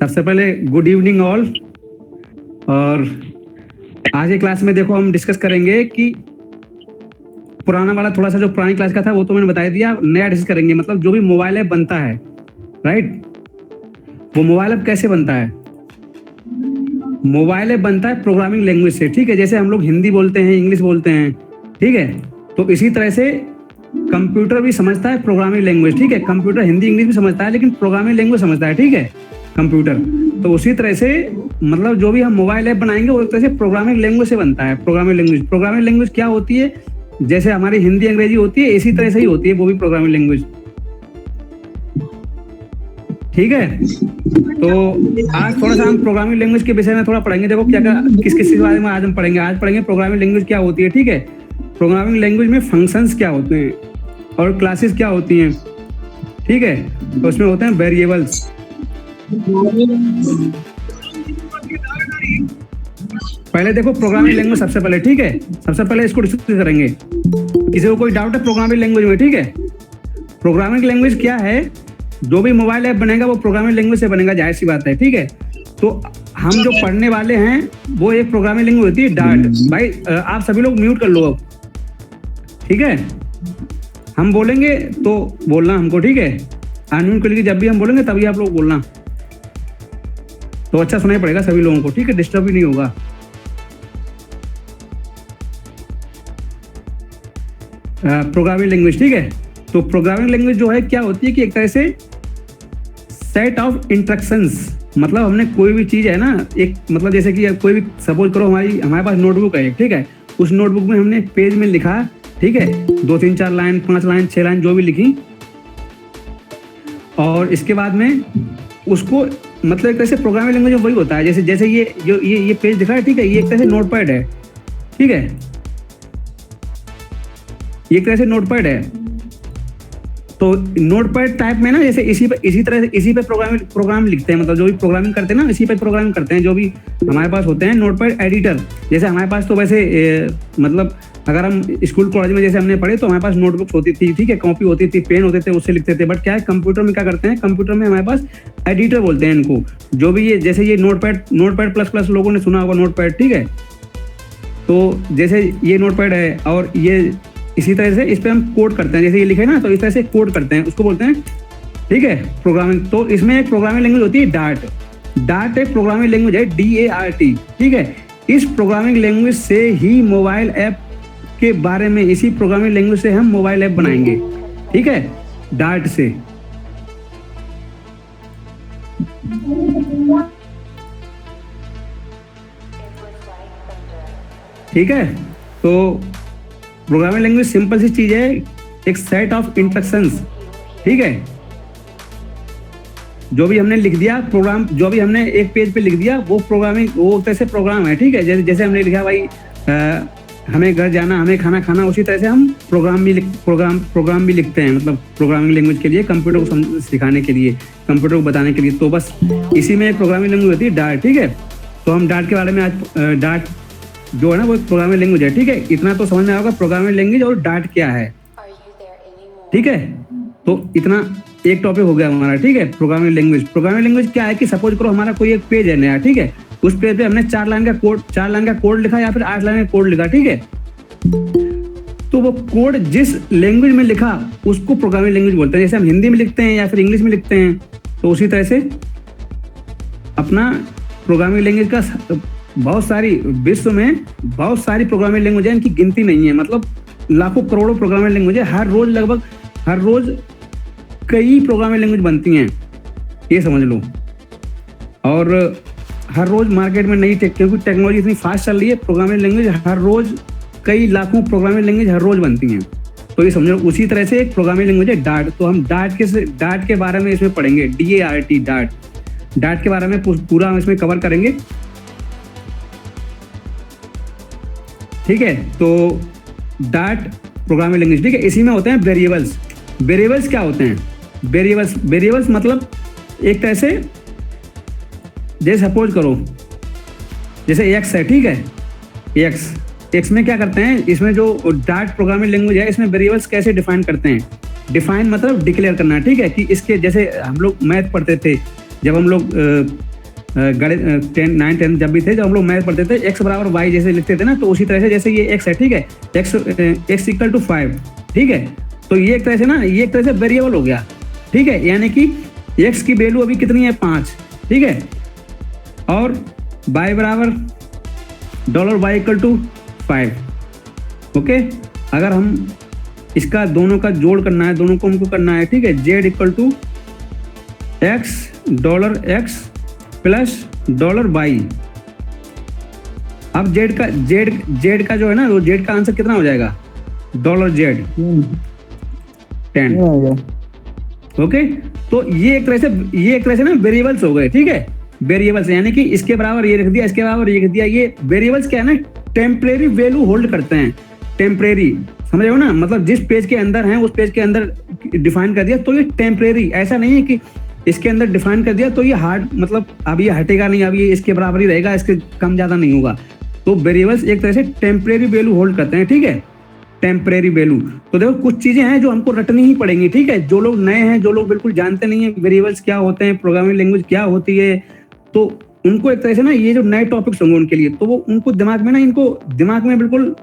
सबसे पहले good evening all. और आज की क्लास में देखो हम डिस्कस करेंगे कि पुराना वाला थोड़ा सा जो पुरानी क्लास का था वो तो मैंने बता दिया, नया डिस्कस करेंगे। मतलब जो भी मोबाइल ऐप बनता है, राइट, वो मोबाइल ऐप कैसे बनता है? मोबाइल ऐप बनता है प्रोग्रामिंग लैंग्वेज से, ठीक है। जैसे हम लोग हिंदी बोलते हैं, इंग्लिश बोलते हैं, ठीक है, तो इसी तरह से कंप्यूटर भी समझता है प्रोग्रामिंग लैंग्वेज, ठीक है। कंप्यूटर हिंदी इंग्लिश भी समझता है लेकिन प्रोग्रामिंग लैंग्वेज समझता है, ठीक है, कंप्यूटर। तो उसी तरह से मतलब जो भी हम मोबाइल ऐप बनाएंगे वो एक तरह से प्रोग्रामिंग लैंग्वेज से बनता है। प्रोग्रामिंग लैंग्वेज क्या होती है? जैसे हमारी हिंदी अंग्रेजी होती है इसी तरह से ही होती है वो भी प्रोग्रामिंग लैंग्वेज, ठीक है। तो आज थोड़ा सा हम प्रोग्रामिंग लैंग्वेज के विषय में थोड़ा पढ़ेंगे। देखो क्या क्या किस किस बारे में आज हम पढ़ेंगे। आज पढ़ेंगे प्रोग्रामिंग लैंग्वेज क्या होती है, ठीक है। प्रोग्रामिंग लैंग्वेज में फंक्शंस क्या होते हैं और क्लासेस क्या होती हैं, ठीक है। तो उसमें होते हैं वेरिएबल्स। पहले देखो प्रोग्रामिंग लैंग्वेज सबसे पहले, ठीक है। सबसे पहले इसको डिस्कस करेंगे। किसी को कोई डाउट है प्रोग्रामिंग लैंग्वेज में? ठीक है, प्रोग्रामिंग लैंग्वेज क्या है? जो भी मोबाइल ऐप बनेगा वो प्रोग्रामिंग लैंग्वेज से बनेगा, जाहिर सी बात है, ठीक है। तो हम जो पढ़ने वाले हैं वो एक प्रोग्रामिंग लैंग्वेज होती है डार्ट। भाई आप सभी लोग म्यूट कर लो अब, ठीक है। हम बोलेंगे तो बोलना हमको, ठीक है। अनम्यूट कर लीजिए, जब भी हम बोलेंगे तभी आप लोग बोलना, तो अच्छा सुनाई पड़ेगा सभी लोगों को, ठीक है, डिस्टर्ब भी नहीं होगा। प्रोग्रामिंग लैंग्वेज, ठीक है। तो प्रोग्रामिंग लैंग्वेज जो है क्या होती है कि एक तरह से सेट ऑफ इंस्ट्रक्शंस। मतलब हमने कोई भी चीज है ना, एक मतलब जैसे कि कोई भी सपोज करो हमारे पास नोटबुक है, ठीक है। उस नोटबुक में हमने पेज में लिखा, ठीक है, 2 3 4 लाइन, 5 लाइन, 6 लाइन जो भी लिखी, और इसके बाद में उसको मतलब एक तरह से प्रोग्रामिंग लैंग्वेज में वही होता है। जैसे ये पेज दिखा है, ठीक है, ये एक तरह से नोटपैड है, ठीक है, ये एक तरह से नोटपैड है। तो नोटपैड टाइप में ना जैसे इसी पे प्रोग्राम लिखते हैं। मतलब जो भी प्रोग्रामिंग करते हैं ना इसी पे प्रोग्रामिंग करते हैं। जो भी हमारे पास होते हैं नोटपैड एडिटर, जैसे हमारे पास तो वैसे मतलब अगर हम स्कूल कॉलेज में जैसे हमने पढ़े तो हमारे पास नोटबुक्स होती थी, ठीक है, कॉपी होती थी, पेन होते थे, उससे लिखते थे। बट क्या है कंप्यूटर में क्या करते हैं, कंप्यूटर में हमारे पास एडिटर बोलते हैं इनको। जो भी ये जैसे ये नोटपैड प्लस लोगों ने सुना होगा नोटपैड, ठीक है। तो जैसे ये नोटपैड है और ये इसी तरह से इस पे हम कोड करते हैं। जैसे ये लिखे ना तो इस तरह से कोड करते हैं, उसको बोलते हैं, ठीक है, प्रोग्रामिंग। तो इसमें एक प्रोग्रामिंग लैंग्वेज होती है डार्ट। डार्ट एक प्रोग्रामिंग लैंग्वेज है, DART, ठीक है। इस प्रोग्रामिंग लैंग्वेज से ही मोबाइल ऐप के बारे में, इसी प्रोग्रामिंग लैंग्वेज से हम मोबाइल ऐप बनाएंगे, ठीक है, डार्ट से। ठीक है, तो प्रोग्रामिंग लैंग्वेज सिंपल सी चीज है, एक सेट ऑफ इंस्ट्रक्शंस, ठीक है। जो भी हमने लिख दिया प्रोग्राम, जो भी हमने एक पेज पे लिख दिया वो प्रोग्रामिंग, वो तरह से प्रोग्राम है, ठीक है। जैसे हमने लिखा भाई हमें घर जाना, हमें खाना खाना, उसी तरह से हम प्रोग्राम भी लिखते हैं। मतलब प्रोग्रामिंग लैंग्वेज के लिए, कंप्यूटर को सिखाने के लिए, कंप्यूटर को बताने के लिए। तो बस इसी में एक प्रोग्रामिंग लैंग्वेज होती है डार्ट, ठीक है। तो हम डार्ट के बारे में आज, डार्ट जो है ना वो एक प्रोग्रामिंग लैंग्वेज है, ठीक है। इतना तो समझ में आएगा प्रोग्रामिंग लैंग्वेज और डार्ट क्या है, ठीक है। तो इतना एक टॉपिक हो गया हमारा, ठीक है, प्रोग्रामिंग लैंग्वेज। प्रोग्रामिंग लैंग्वेज क्या है कि सपोज करो हमारा कोई एक पेज है नया, ठीक है। उस पेज पे हमने 4 लाइन का कोड लिखा या फिर 8 लाइन का कोड लिखा, ठीक है। तो वो कोड जिस लैंग्वेज में लिखा उसको प्रोग्रामिंग लैंग्वेज बोलते हैं। जैसे हम हिंदी में लिखते हैं या फिर इंग्लिश में लिखते हैं, तो उसी तरह से अपना प्रोग्रामिंग लैंग्वेज का बहुत सारी, विश्व में बहुत सारी प्रोग्रामिंग लैंग्वेज है, इनकी गिनती नहीं है। मतलब लाखों करोड़ों प्रोग्रामिंग लैंग्वेज है। लगभग हर रोज कई प्रोग्रामिंग लैंग्वेज बनती हैं, ये समझ लो। और हर रोज मार्केट में नई क्योंकि टेक्नोलॉजी इतनी फास्ट चल रही है, प्रोग्रामिंग लैंग्वेज हर रोज कई लाखों प्रोग्रामिंग लैंग्वेज हर रोज बनती हैं। तो ये समझो उसी तरह से एक प्रोग्रामिंग लैंग्वेज है डार्ट। तो हम डार्ट के बारे में इसमें पढ़ेंगे, DART, डार्ट के बारे में पूरा हम इसमें कवर करेंगे, ठीक है। तो डार्ट प्रोग्रामिंग लैंग्वेज, ठीक है। इसी में होते हैं वेरिएबल्स। वेरिएबल्स क्या होते हैं? वेरिएबल्स मतलब एक तरह से जैसे सपोज करो जैसे एक्स है, ठीक है, एक्स में क्या करते हैं, इसमें जो डार्ट प्रोग्रामिंग लैंग्वेज है इसमें वेरिएबल्स कैसे डिफाइन करते हैं। डिफाइन मतलब डिक्लेयर करना, ठीक है, कि इसके जैसे हम लोग मैथ पढ़ते थे, जब हम लोग गणित 9th जब भी थे, जब हम लोग मैथ पढ़ते थे, x बराबर y जैसे लिखते थे ना, तो उसी तरह से जैसे ये x है, ठीक है, x इक्वल टू 5, ठीक है, तो ये एक तरह से ना, ये एक तरह से वेरिएबल हो गया, ठीक है, यानी कि x की वैल्यू अभी कितनी है 5, ठीक है, और y बराबर $y इक्वल टू 5, ओके। अगर हम इसका दोनों का जोड़ करना है, दोनों को हमको करना है, ठीक है, z equal to $x plus $y। अब z का जो है ना, वो z का आंसर कितना हो जाएगा, $z 10, ओके। तो ये एक तरह से ना वेरिएबल्स हो गए, ठीक है, वेरिएबल्स, यानी कि इसके बराबर ये रख दिया, इसके बराबर ये रख दिया। ये वेरिएबल्स क्या है ना, टेम्परेरी वैल्यू होल्ड करते हैं, टेम्परेरी, समझ रहे हो ना, मतलब जिस पेज के अंदर है उस पेज के अंदर डिफाइन कर दिया तो ये टेम्परेरी, ऐसा नहीं है कि इसके अंदर डिफाइन कर दिया तो ये हार्ड, मतलब अब ये हटेगा नहीं, अब ये इसके बराबर ही रहेगा, इसके कम ज्यादा नहीं होगा। तो वेरिएबल्स एक तरह से टेम्परेरी वैल्यू होल्ड करते हैं, ठीक है, टेम्परेरी वैल्यू। तो देखो कुछ चीजें हैं जो हमको रटनी ही पड़ेंगी, ठीक है, जो लोग नए हैं, जो लोग बिल्कुल जानते नहीं है वेरिएबल्स क्या होते हैं, प्रोग्रामिंग लैंग्वेज क्या होती है, तो उनको एक तरह से ना ये जो नए टॉपिक्स होंगे उनके लिए, तो वो उनको दिमाग में ना, इनको दिमाग में बिल्कुल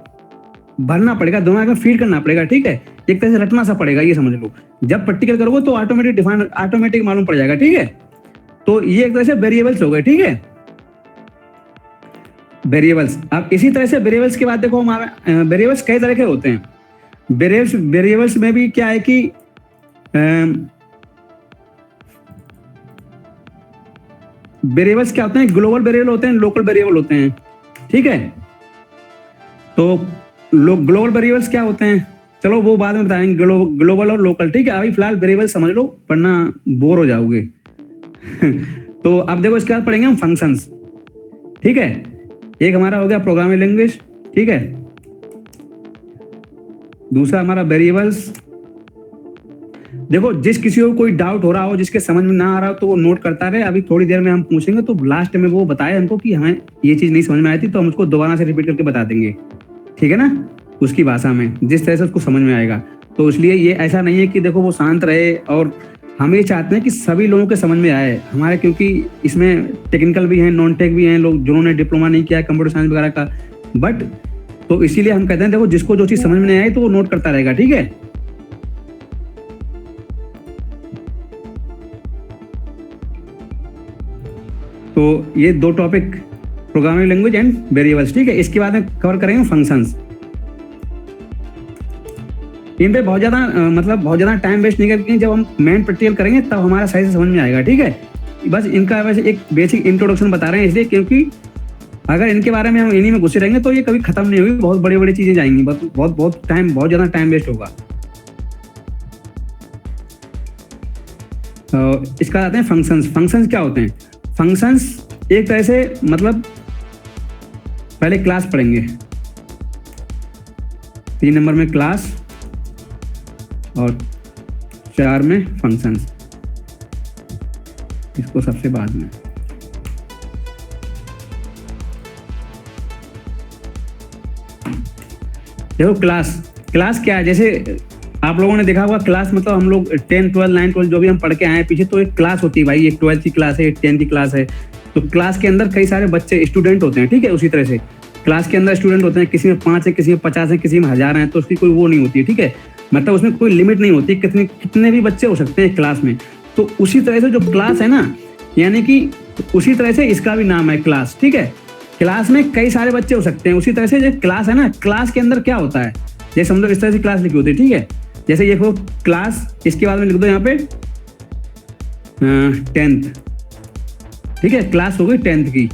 भरना पड़ेगा, दिमाग में फीड करना पड़ेगा, ठीक है, एक तरह से रटना सा पड़ेगा, ये समझ लो। जब प्रैक्टिकल करोगे तो ऑटोमेटिक मालूम पड़ जाएगा, ठीक है। तो ये एक तरह से वेरिएबल्स हो गए, ठीक है, वेरिएबल्स। अब इसी तरह से वेरिएबल्स के बाद देखो, हमारा वेरिएबल्स कई तरह के होते हैं। वेरिएबल्स में भी क्या है कि वेरिएबल्स क्या होते हैं, ग्लोबल वेरिएबल होते हैं, लोकल वेरिएबल होते हैं, ठीक है। तो ग्लोबल वेरिएबल्स क्या होते हैं, चलो वो बाद में बताएंगे, ग्लोबल और लोकल, ठीक है। अभी फिलहाल वेरिएबल समझ लो वरना बोर हो जाओगे। तो अब देखो इसके बाद पढ़ेंगे हम फंक्शंस, ठीक है। एक हमारा हो गया प्रोग्रामिंग लैंग्वेज, ठीक है, दूसरा हमारा वेरिएबल्स। देखो जिस किसी को कोई डाउट हो रहा हो, जिसके समझ में ना आ रहा हो, तो वो नोट करता रहे, अभी थोड़ी देर में हम पूछेंगे तो लास्ट में वो बताए हमको कि हमें ये चीज नहीं समझ में आई थी, तो हम उसको दोबारा से रिपीट करके बता देंगे, ठीक है ना, उसकी भाषा में, जिस तरह से उसको समझ में आएगा। तो इसलिए ये ऐसा नहीं है कि देखो वो शांत रहे, और हम ये चाहते हैं कि सभी लोगों के समझ में आए हमारे, क्योंकि इसमें टेक्निकल भी हैं, नॉन टेक भी हैं, लोग जिन्होंने डिप्लोमा नहीं किया कंप्यूटर साइंस वगैरह का, बट तो इसीलिए हम कहते हैं देखो जिसको जो चीज समझ में नहीं आई तो वो नोट करता रहेगा, ठीक है। तो ये दो topic, programming language and variables, ठीक है। इसके बाद में कवर करेंगे फंक्शंस। इन पे बहुत ज्यादा टाइम वेस्ट नहीं करके, जब हम मेन प्रैक्टिकल करेंगे तब हमारा सही से समझ में आएगा, ठीक है। बस इनका वैसे एक बेसिक इंट्रोडक्शन बता रहे हैं इसलिए, क्योंकि अगर इनके बारे में हम इन्हीं में घुसे रहेंगे तो ये कभी खत्म नहीं होगी, बहुत बड़ी बड़ी चीजें जाएंगी, बहुत ज्यादा टाइम वेस्ट होगा। इसका आते हैं फंक्शंस। फंक्शंस क्या होते हैं, फंक्शंस एक तरह से, मतलब पहले क्लास पढ़ेंगे, 3 नंबर में क्लास और 4 में फंक्शंस, इसको सबसे बाद में। देखो क्लास क्या है, जैसे आप लोगों ने देखा होगा क्लास मतलब हम लोग 10, 12, 9, 12 जो भी हम पढ़ के आए हैं पीछे, तो एक क्लास होती है भाई, एक 12th की क्लास है, एक 10th की क्लास है। तो क्लास के अंदर कई सारे बच्चे स्टूडेंट होते हैं, ठीक है। उसी तरह से क्लास के अंदर स्टूडेंट होते हैं, किसी में 5 है, किसी में 50 है, किसी में 1000 है, तो उसकी कोई वो नहीं होती है, ठीक है, मतलब उसमें कोई लिमिट नहीं होती, कितने भी बच्चे हो सकते हैं क्लास में। तो उसी तरह से जो क्लास है ना, यानी कि उसी तरह से इसका भी नाम है क्लास, ठीक है। क्लास में कई सारे बच्चे हो सकते हैं, उसी तरह से जो क्लास है ना, क्लास के अंदर क्या होता है, जैसे हम लोग इस तरह से क्लास लिखी होती है, ठीक है। जैसे ये हो क्लास, इसके बाद में लिख दो यहाँ पे 10th, ठीक है, क्लास हो गई 10th की।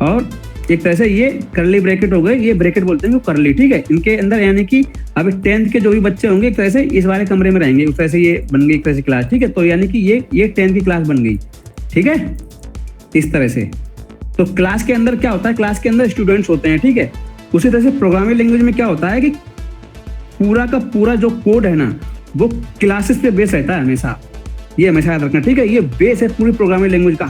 और एक तरह से ये करली ब्रैकेट हो गए, ये ब्रैकेट बोलते हैं करली, ठीक है, इनके अंदर, यानी कि अभी 10th के जो भी बच्चे होंगे एक तरह से इस वाले कमरे में रहेंगे, उस तरह से ये बन गई एक तरह से क्लास, ठीक है। तो यानी कि ये 10th की क्लास बन गई, ठीक है, इस तरह से। तो क्लास के अंदर क्या होता है, क्लास के अंदर स्टूडेंट्स होते हैं, ठीक है। उसी तरह से प्रोग्रामिंग लैंग्वेज में क्या होता है कि पूरा का पूरा जो कोड है ना, वो क्लासेस पे बेस रहता है हमेशा, ये हमेशा याद रखना, ठीक है। ये बेस है पूरी प्रोग्रामिंग लैंग्वेज का,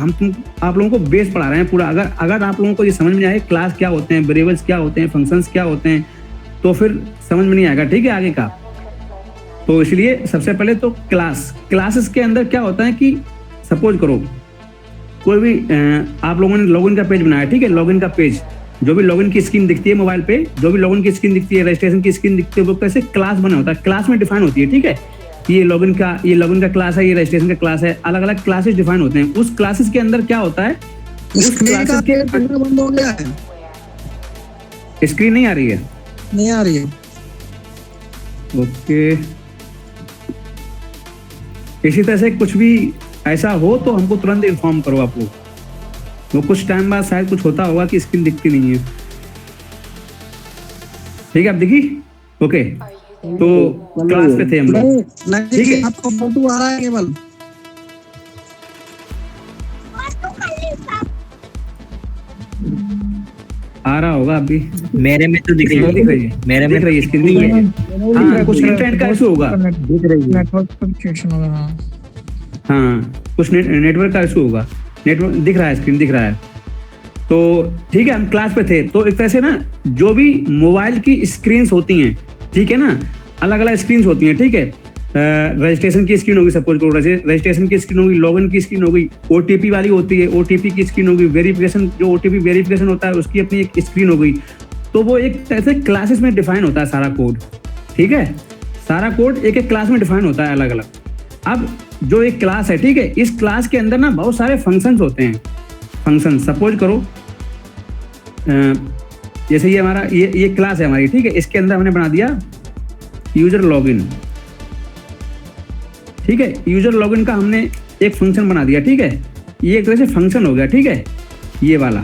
आप लोगों को बेस पढ़ा रहे हैं पूरा। अगर आप लोगों को ये समझ में आए क्लास क्या होते हैं, वेरिएबल्स क्या होते हैं, फंक्शंस क्या होते हैं, तो फिर समझ में नहीं आएगा, ठीक है, आगे का। तो इसलिए सबसे पहले तो क्लासेस के अंदर क्या होता है कि सपोज करो कोई भी आप लोगों ने लॉगिन का पेज बनाया, ठीक है, लॉगिन का पेज, जो भी लॉगिन की स्क्रीन दिखती है मोबाइल पे, जो भी लॉगिन की स्क्रीन दिखती है, रजिस्ट्रेशन की स्क्रीन दिखती है, वो कैसे क्लास बना होता है, क्लास में डिफाइन होती है, ठीक है। ये लॉगिन का क्लास है, ये रजिस्ट्रेशन का क्लास है, अलग अलग क्लासेस डिफाइन होते हैं। उस क्लासेस के अंदर क्या होता है, उस क्लासेस के बंद हो गया है, स्क्रीन नहीं आ रही है, नहीं आ रही है। ओके, इसी तरह से कुछ भी ऐसा हो तो हमको तुरंत इन्फॉर्म करो आप लोग। वो कुछ टाइम बाद शायद कुछ होता होगा कि स्क्रीन दिखती नहीं है, ठीक है। आप देखी, ओके, तो क्लास पे थे हम लोग, ठीक है। आपको फोटो आ रहा है केवल, आ रहा होगा अभी, मेरे में तो दिख रही है, मेरे में दिख रही है स्क्रीन, दिख रही है। हाँ, कुछ इंटरनेट का इशू होगा, दिख रही है, नेटवर्क कनेक्शन होगा। हाँ, कुछ नेटवर्क का इशू होगा, नेटवर्क दिख रहा है, स्क्रीन दिख रहा है। तो ठीक है, हम क्लास पे थे। तो एक तरह से ना, जो भी मोबाइल की स्क्रीन्स होती हैं, ठीक है ना, अलग अलग स्क्रीन्स होती हैं, ठीक है। रजिस्ट्रेशन की स्क्रीन होगी, सपोज करो रजिस्ट्रेशन की स्क्रीन होगी, लॉगिन की स्क्रीन होगी, ओटीपी वाली होती है, ओटीपी की स्क्रीन होगी, वेरिफिकेशन, जो ओटीपी वेरिफिकेशन होता है उसकी अपनी एक स्क्रीन हो गई। तो वो एक तरह से क्लासेस में डिफाइन होता है सारा कोड, ठीक है। सारा कोड एक एक क्लास में डिफाइन होता है अलग अलग। अब जो एक क्लास है, ठीक है, इस क्लास के अंदर ना बहुत सारे फंक्शंस होते हैं। फंक्शन सपोज करो, जैसे ये हमारा ये क्लास है हमारी, ठीक है, इसके अंदर हमने बना दिया यूजर लॉगिन, ठीक है। यूजर लॉगिन का हमने एक फंक्शन बना दिया, ठीक है। ये एक तरह से फंक्शन हो गया, ठीक है, ये वाला।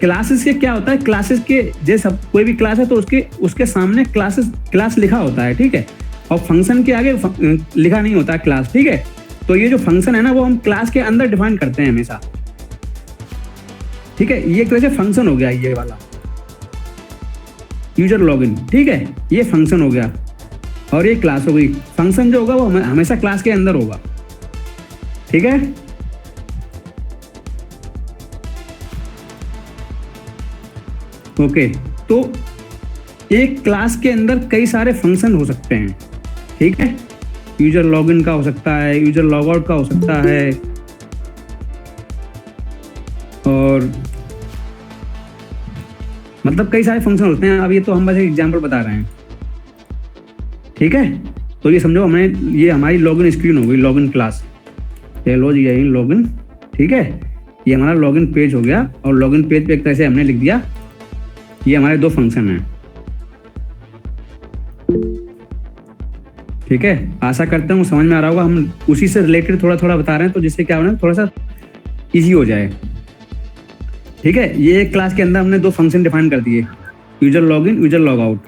क्लासेस के क्या होता है, क्लासेस के जैसे कोई भी क्लास है तो उसके सामने क्लास लिखा होता है, ठीक है, और फंक्शन के आगे लिखा नहीं होता है क्लास, ठीक है। तो ये जो फंक्शन है ना, वो हम क्लास के अंदर डिफाइन करते हैं हमेशा, ठीक है। ये एक तरह से फंक्शन हो गया, ये वाला यूजर लॉगिन, ठीक है, ये फंक्शन हो गया और ये क्लास हो गई। फंक्शन जो होगा वो हमेशा क्लास के अंदर होगा, ठीक है। ओके, तो एक क्लास के अंदर कई सारे फंक्शन हो सकते हैं, ठीक है। यूजर लॉगिन का हो सकता है, यूजर लॉगआउट का हो सकता है, और मतलब कई सारे फंक्शन होते हैं। अब ये तो हम बस एक एग्जांपल बता रहे हैं, ठीक है। तो ये समझो, ये हमारी लॉगिन स्क्रीन हो गई, लॉगिन क्लास, हेलो जी यही लॉगिन, ठीक है। ये हमारा लॉगिन पेज हो गया, और लॉगिन पेज पे एक तरह से हमने लिख दिया ये हमारे दो फंक्शन हैं, ठीक है। आशा करता हूँ समझ में आ रहा होगा। हम उसी से रिलेटेड थोड़ा थोड़ा बता रहे हैं, तो जिससे क्या हो रहा है, थोड़ा सा इजी हो जाए, ठीक है। ये एक क्लास के अंदर हमने दो फंक्शन डिफाइन कर दिए, यूजर लॉगिन, यूजर लॉगआउट,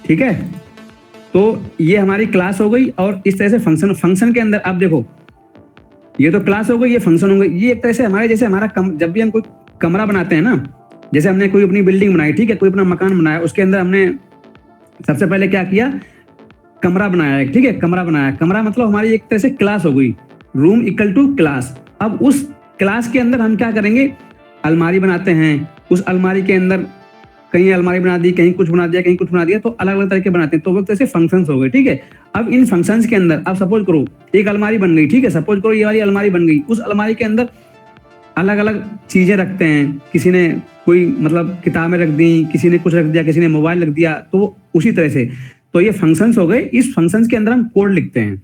ठीक है। तो ये हमारी क्लास हो गई, और इस तरह से फंक्शन के अंदर आप देखो, ये तो क्लास हो गई, ये फंक्शन हो गई। ये एक तरह से हमारे जैसे जब भी हम कोई कमरा बनाते हैं ना, जैसे हमने कोई अपनी बिल्डिंग बनाई, ठीक है, कोई अपना मकान बनाया, उसके अंदर हमने सबसे पहले क्या किया, कमरा बनाया, ठीक है, कमरा बनाया। कमरा मतलब हमारी एक तरह से क्लास हो गई, रूम इक्वल टू क्लास। अब उस क्लास के अंदर हम क्या करेंगे, अलमारी बनाते हैं, उस अलमारी के अंदर कहीं अलमारी बना दी, कहीं कुछ बना दिया, कहीं कुछ बना दिया, तो अलग अलग तरह के बनाते हैं। तो वो तरह से फंक्शंस हो गए, ठीक है। अब इन फंक्शंस के अंदर अब सपोज करो एक अलमारी बन गई, ठीक है, सपोज करो ये वाली अलमारी बन गई। उस अलमारी के अंदर अलग अलग चीजें रखते हैं, किसी ने कोई मतलब किताबें रख दी, किसी ने कुछ रख दिया, किसी ने मोबाइल रख दिया, तो उसी तरह से। तो ये फंक्शंस हो गए। इस फंक्शंस के अंदर हम कोड लिखते हैं,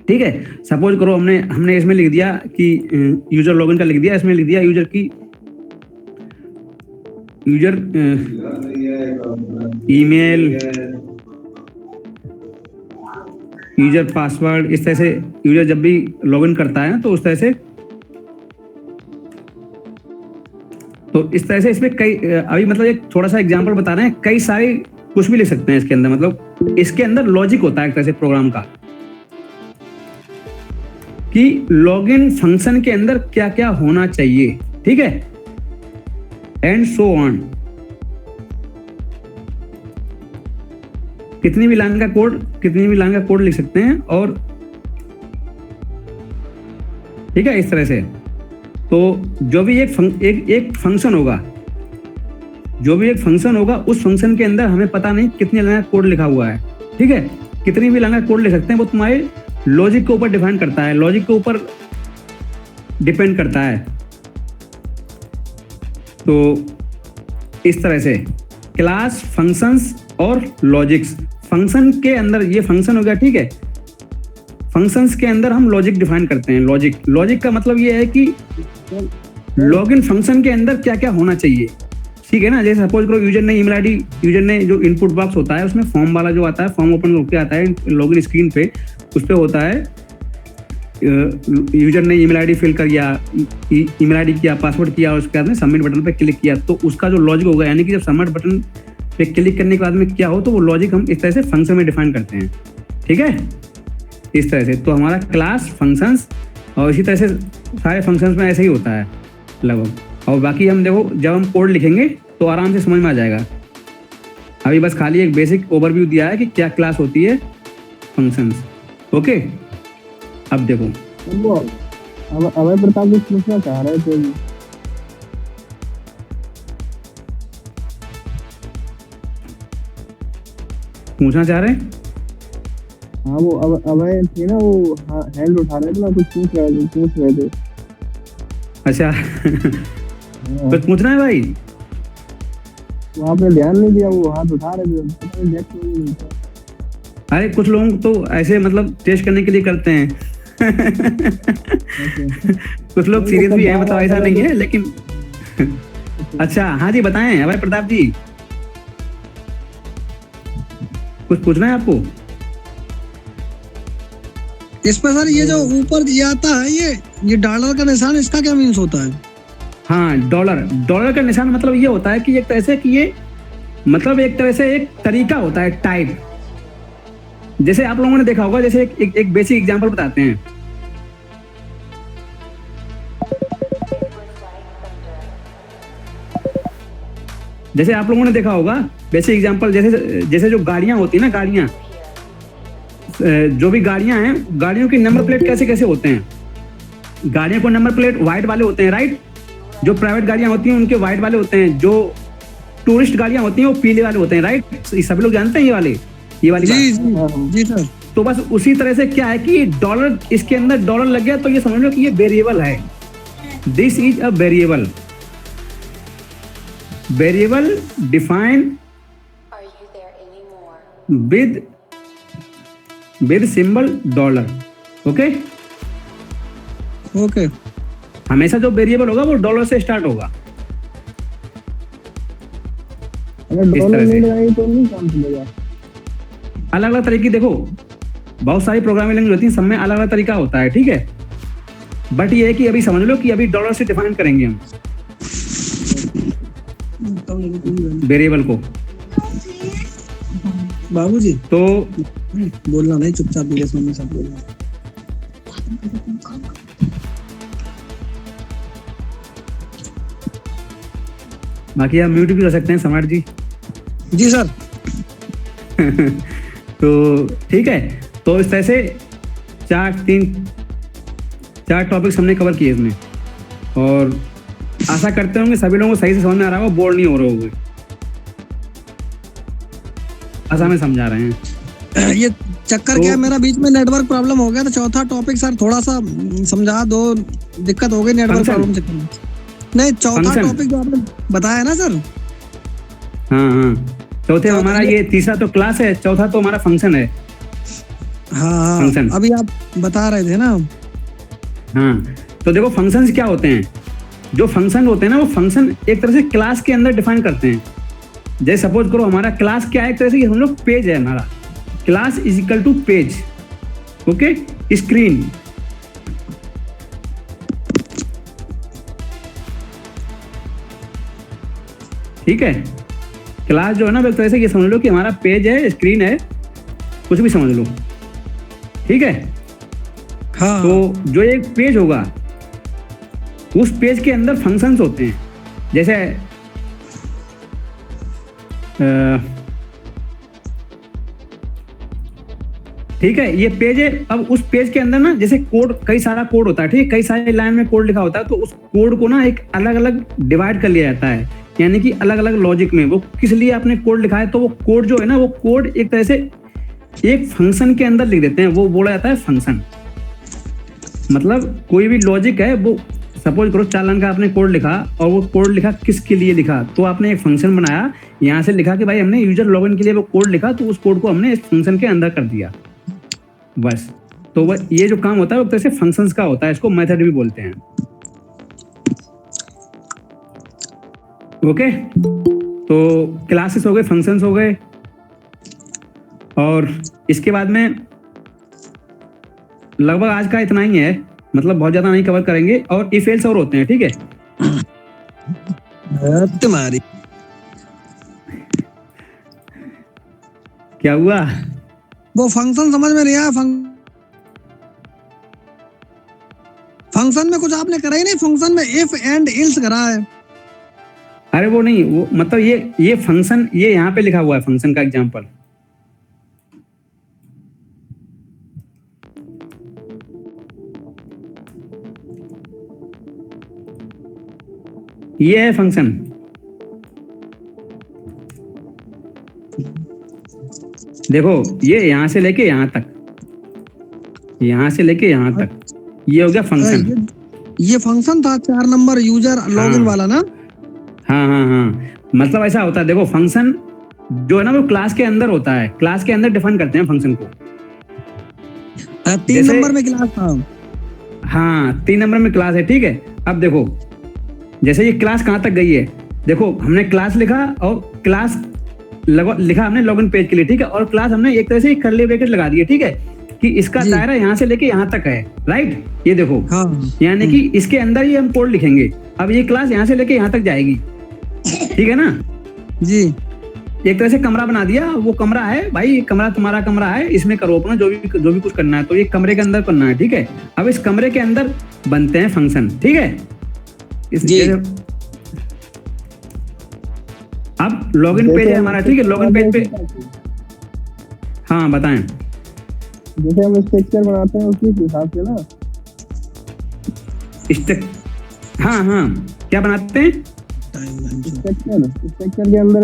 ठीक है। सपोज करो हमने इसमें लिख दिया कि यूजर लॉगिन का लिख दिया, इसमें लिख दिया यूजर ईमेल, यूजर पासवर्ड। इस तरह से यूजर जब भी लॉगिन करता है तो उस तरह से, तो इस तरह से इसमें कई, अभी मतलब एक थोड़ा सा एग्जांपल बता रहे हैं, कई सारे कुछ भी लिख सकते हैं इसके अंदर। मतलब इसके अंदर लॉजिक होता है एक तरह से प्रोग्राम का, कि लॉगिन फंक्शन के अंदर क्या क्या होना चाहिए, ठीक है, एंड सो ऑन। कितनी भी लाइन का कोड लिख सकते हैं, और ठीक है, इस तरह से। तो जो भी एक फंक्शन होगा, उस फंक्शन के अंदर हमें पता नहीं कितनी लाइन का कोड लिखा हुआ है, ठीक है। कितनी भी लाइन का कोड लिख सकते हैं, वो तुम्हारे लॉजिक के ऊपर डिफाइन करता है। लॉजिक के ऊपर डिपेंड करता है। तो इस तरह से क्लास, फंक्शंस और लॉजिक्स। फंक्शन के अंदर ये फंक्शन हो गया, ठीक है। फंक्शंस के अंदर हम लॉजिक डिफाइन करते हैं। लॉजिक का मतलब ये है कि लॉगिन फंक्शन के अंदर क्या क्या होना चाहिए, ठीक है ना। जैसे सपोज करो यूजर ने ईमेल आईडी, यूजर ने जो इनपुट बॉक्स होता है उसमें फॉर्म वाला जो आता है, फॉर्म ओपन होकर आता है लॉगिन स्क्रीन पे, उस पे होता है यूजर ने ईमेल आईडी फिल कर किया, ईमेल आईडी किया, पासवर्ड किया और उसके बाद में सबमिट बटन पे क्लिक किया, तो उसका जो लॉजिक होगा, यानी कि जब सबमिट बटन पे क्लिक करने के बाद में क्या हो, तो वो लॉजिक हम इस तरह से फंक्शन में डिफाइन करते हैं, ठीक है, इस तरह से। तो हमारा क्लास, फंक्शंस और इसी तरह से सारे फंक्शंस में ऐसे ही होता है लगभग। और बाकी हम देखो जब हम कोड लिखेंगे तो आराम से समझ में आ जाएगा। अभी बस खाली एक बेसिक ओवरव्यू दिया है कि क्या क्लास होती है, फंक्शंस। ओके, अब देखो अभय प्रताप जी पूछना चाह रहे थे। पूछना चाह रहे हैं? हाँ वो अभय थे ना, वो हैंड उठा रहे थे ना, कुछ पूछ रहे थे। अच्छा कुछ पूछना है भाई? वो आपने ध्यान नहीं दिया, वो हाथ उठा रहे थे, पता नहीं नेट क्यों नहीं था। अरे कुछ लोग तो ऐसे मतलब टेस्ट करने के लिए करते हैं कुछ लोग सीरियस भी है, मतलब ऐसा नहीं है लेकिन अच्छा हाँ जी बताएं अभय प्रताप जी, कुछ पूछना है आपको? इस पर सर ये जो ऊपर ये आता है, ये डॉलर का निशान, इसका क्या मीन्स होता है? हाँ, डॉलर का निशान मतलब ये होता है कि एक तरह से कि ये मतलब एक तरह से एक तरीका होता है, टाइप। जैसे आप लोगों ने देखा होगा, जैसे एक बेसिक एग्जांपल बताते हैं। जैसे आप लोगों ने देखा होगा बेसिक एग्जांपल, जैसे जो गाड़ियां होती है ना, गाड़ियां, जो भी गाड़ियां हैं, गाड़ियों की नंबर प्लेट कैसे कैसे होते हैं। गाड़ियों को नंबर प्लेट व्हाइट वाले होते हैं, राइट। जो प्राइवेट गाड़ियां होती हैं उनके व्हाइट वाले होते हैं, जो टूरिस्ट गाड़ियां होती हैं वो पीले वाले होते हैं, राइट। सभी लोग जानते हैं ये वाली जी बात। जी सर। तो बस उसी तरह से क्या है कि डॉलर, इसके अंदर डॉलर लग गया तो ये समझ लो कि ये वेरिएबल है। This is a variable defined with symbol dollar. Okay, okay. हमेशा जो वेरिएबल होगा वो डॉलर से स्टार्ट होगा। अगर डॉलर नहीं लगाएंगे तो नहीं काम चलेगा। अलग अलग तरीके, देखो बहुत सारी प्रोग्रामिंग लैंग्वेज होती है, सब में अलग अलग तरीका होता है, ठीक है। बट ये है कि अभी समझ लो कि अभी डॉलर से डिफाइन करेंगे हम वेरिएबल को। बाबूजी तो बोलना नहीं, चुपचाप मेरे सामने सब बोलना। बाकी आप म्यूट भी कर सकते हैं सम्राट जी। जी सर। तो ठीक है, तो इस तरह से चार टॉपिक्स हमने कवर किए इसमें, और आशा करते होंगे सभी लोगों को सही से समझ में आ रहा होगा, बोर नहीं हो रहे होंगे। आशा में समझा रहे हैं। ये चक्कर क्या है, मेरा बीच में नेटवर्क प्रॉब्लम हो गया था। चौथा टॉपिक सर थोड़ा सा समझा दो, दिक्कत हो गई नेटवर्क प्रॉब्लम चक्कर में। नहीं, चौथा टॉपिक जो आपने बताया ना सर। हाँ, चौथे हमारा ये, तीसरा तो क्लास है, चौथा तो हमारा फंक्शन है। हाँ, फंक्शन अभी आप बता रहे थे ना। हाँ, तो देखो फंक्शंस क्या होते हैं। जो फंक्शन होते हैं ना, वो फंक्शन एक तरह से क्लास के अंदर डिफाइन करते हैं। जैसे सपोज करो हमारा क्लास क्या है, एक तरह से हम लोग पेज है, हमारा class is equal to page, okay, screen. ठीक है, क्लास जो है ना, एक तरह से ये समझ लो कि हमारा पेज है, स्क्रीन है, कुछ भी समझ लो, ठीक है। हाँ, तो जो एक पेज होगा, उस पेज के अंदर फंक्शंस होते हैं। जैसे ठीक है, ये पेज है। अब उस पेज के अंदर ना, जैसे कोड, कई सारा कोड होता है, ठीक है, कई सारे लाइन में कोड लिखा होता है, तो उस कोड को ना एक अलग अलग डिवाइड कर लिया जाता है, यानी कि अलग अलग लॉजिक में। वो किस लिए आपने कोड लिखा है, तो वो कोड जो है ना, वो कोड एक तरह से एक फंक्शन के अंदर लिख देते हैं, वो बोला जाता है फंक्शन। मतलब कोई भी लॉजिक है वो सपोज करो 4 लाइन का आपने कोड लिखा और वो कोड लिखा किसके लिए लिखा, तो आपने एक फंक्शन बनाया, यहाँ से लिखा कि भाई हमने यूजर लॉगिन के लिए वो कोड लिखा, तो उस कोड को हमने इस फंक्शन के अंदर कर दिया बस। तो वह ये जो काम होता है वो तरह से फंक्शंस का होता है, इसको मेथड भी बोलते हैं। ओके, तो क्लासेस हो गए, फंक्शंस हो गए, और इसके बाद में लगभग आज का इतना ही है, मतलब बहुत ज्यादा नहीं कवर करेंगे। और इफ एल्स और होते हैं, ठीक है। तुम्हारी क्या हुआ? वो फंक्शन समझ में नहीं आया। फंक्शन में कुछ आपने करा ही नहीं, फंक्शन में इफ एंड इल्स करा है। अरे वो नहीं, वो मतलब ये फंक्शन, ये यहाँ पे लिखा हुआ है फंक्शन का एग्जांपल। ये है फंक्शन, देखो ये यहां से लेके यहां तक, यहां से लेके यहां तक, ये हो गया फंक्शन। ये फंक्शन था 4 नंबर यूजर लॉगिन वाला ना। हाँ हाँ हाँ, मतलब ऐसा होता है, देखो फंक्शन जो है ना वो क्लास के अंदर होता है, क्लास के अंदर डिफाइन करते हैं फंक्शन को। 3 नंबर में क्लास था। हाँ 3 नंबर में क्लास है, ठीक है। अब देखो जैसे ये क्लास कहाँ तक गई है, देखो हमने क्लास लिखा और क्लास लिखा हमने लॉगिन पेज के लिए, ठीक है। और क्लास हमने एक तरह से कर्ली ब्रैकेट लगा दिए, ठीक है, कि इसका दायरा यहाँ से लेके यहाँ तक है, राइट। ये देखो हाँ। यानी कि इसके अंदर ही हम कोड लिखेंगे। अब ये क्लास यहाँ से लेके यहाँ तक जाएगी, ठीक है ना जी। एक तरह से कमरा बना दिया, वो कमरा है भाई, कमरा तुम्हारा कमरा है, इसमें करो अपना जो भी कुछ करना है, तो ये कमरे के अंदर करना है, ठीक है। अब इस कमरे के अंदर बनते हैं फंक्शन, ठीक है। अब लॉगिन पेज है हमारा, ठीक है। लॉगिन पेज पे हाँ बताएं। जैसे हम स्ट्रक्चर बनाते हैं उसी हिसाब से ना। हाँ हाँ, क्या बनाते हैं? स्ट्रक्चर के अंदर